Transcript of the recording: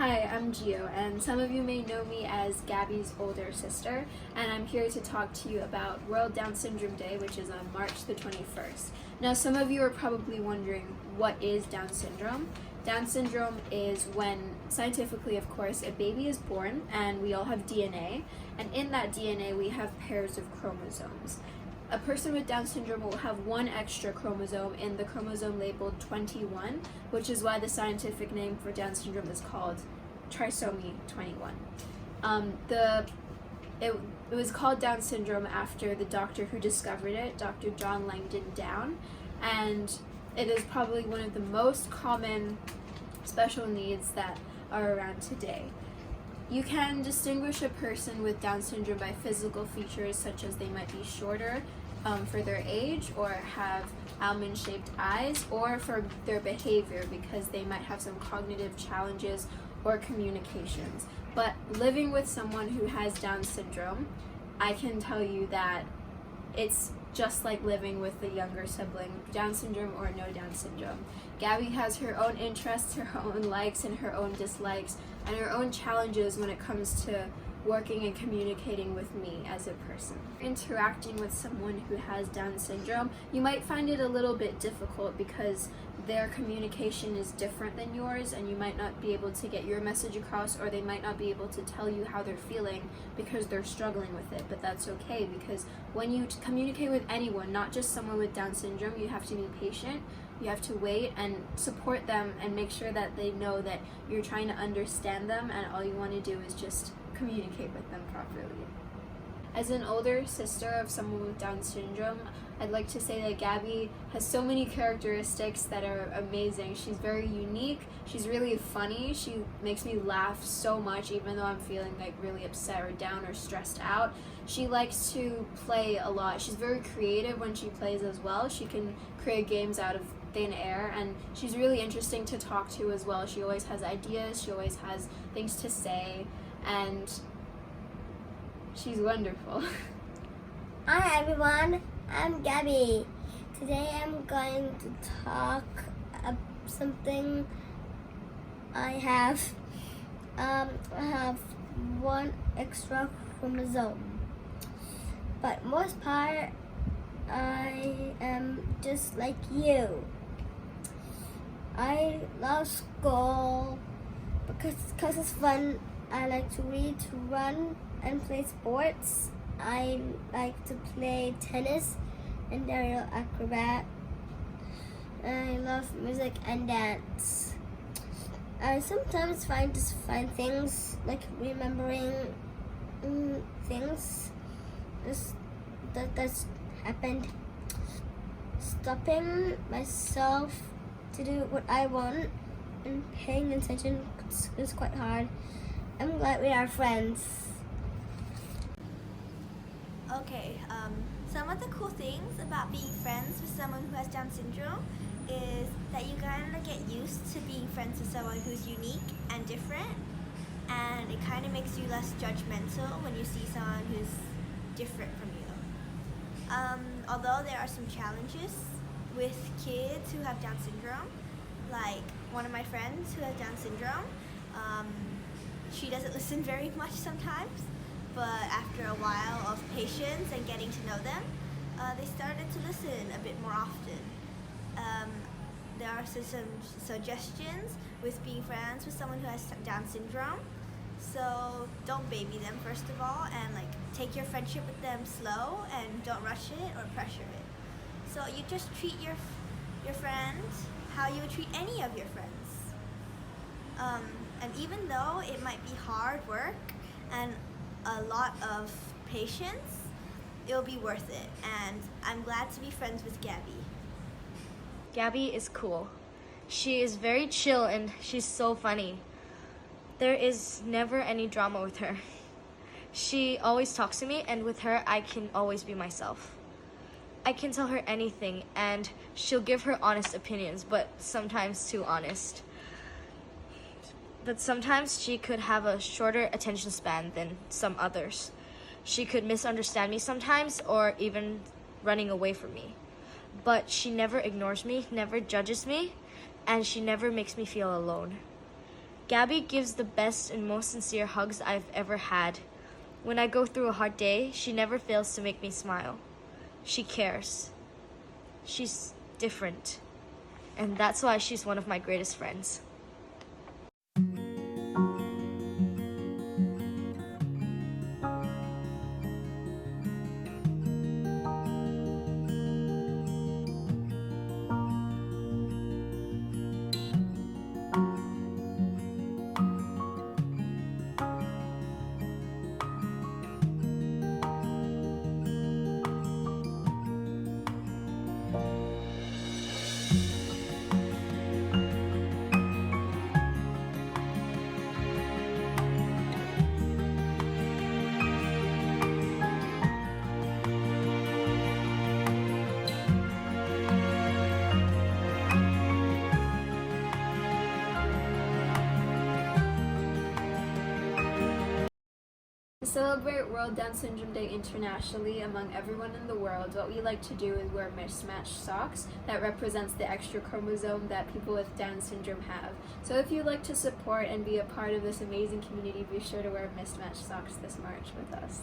Hi, I'm Gio, and some of you may know me as Gabby's older sister, and I'm here to talk to you about World Down Syndrome Day, which is on March the 21st. Now, some of you are probably wondering, what is Down syndrome? Down syndrome is when, scientifically of course, a baby is born, and we all have DNA, and in that DNA we have pairs of chromosomes. A person with Down syndrome will have one extra chromosome in the chromosome labeled 21, which is why the scientific name for Down syndrome is called trisomy 21. It was called Down syndrome after the doctor who discovered it, Dr. John Langdon Down, and it is probably one of the most common special needs that are around today. You can distinguish a person with Down syndrome by physical features such as they might be shorter for their age, or have almond-shaped eyes, or for their behavior because they might have some cognitive challenges or communications. But living with someone who has Down syndrome, I can tell you that it's just like living with a younger sibling, Down syndrome or no Down syndrome. Gabby has her own interests, her own likes and her own dislikes, and her own challenges when it comes to working and communicating with me as a person. Interacting with someone who has Down syndrome, you might find it a little bit difficult because their communication is different than yours, and you might not be able to get your message across, or they might not be able to tell you how they're feeling because they're struggling with it. But that's okay, because when you communicate with anyone, not just someone with Down syndrome, you have to be patient. You have to wait and support them and make sure that they know that you're trying to understand them, and all you want to do is just communicate with them properly. As an older sister of someone with Down syndrome, I'd like to say that Gabby has so many characteristics that are amazing. She's very unique, she's really funny, she makes me laugh so much even though I'm feeling like really upset or down or stressed out. She likes to play a lot. She's very creative when she plays as well. She can create games out of thin air, and she's really interesting to talk to as well. She always has ideas, she always has things to say, and she's wonderful. Hi everyone, I'm Gabby. Today I'm going to talk about something I have one extra chromosome, but most part I am just like you. I love school because it's fun. I like to read, to run, and play sports. I like to play tennis and aerial acrobat. I love music and dance. I sometimes find things like remembering things that's happened. Stopping myself to do what I want and paying attention is quite hard. I'm glad we are friends. Okay, some of the cool things about being friends with someone who has Down syndrome is that you kind of get used to being friends with someone who's unique and different, and it kind of makes you less judgmental when you see someone who's different from you. Although there are some challenges with kids who have Down syndrome, like one of my friends who has Down syndrome, she doesn't listen very much sometimes, but after a while of patience and getting to know them, they started to listen a bit more often. There are some suggestions with being friends with someone who has Down syndrome. So don't baby them first of all, and take your friendship with them slow and don't rush it or pressure it. So you just treat your friends how you would treat any of your friends. And even though it might be hard work and a lot of patience, it'll be worth it, and I'm glad to be friends with Gabby. Gabby is cool. She is very chill and she's so funny. There is never any drama with her. She always talks to me, and with her I can always be myself. I can tell her anything and she'll give her honest opinions, but sometimes too honest. But sometimes she could have a shorter attention span than some others. She could misunderstand me sometimes, or even running away from me. But she never ignores me, never judges me, and she never makes me feel alone. Gabby gives the best and most sincere hugs I've ever had. When I go through a hard day, she never fails to make me smile. She cares. She's different. And that's why she's one of my greatest friends. To celebrate World Down Syndrome Day internationally among everyone in the world, what we like to do is wear mismatched socks that represents the extra chromosome that people with Down syndrome have. So if you'd like to support and be a part of this amazing community, be sure to wear mismatched socks this March with us.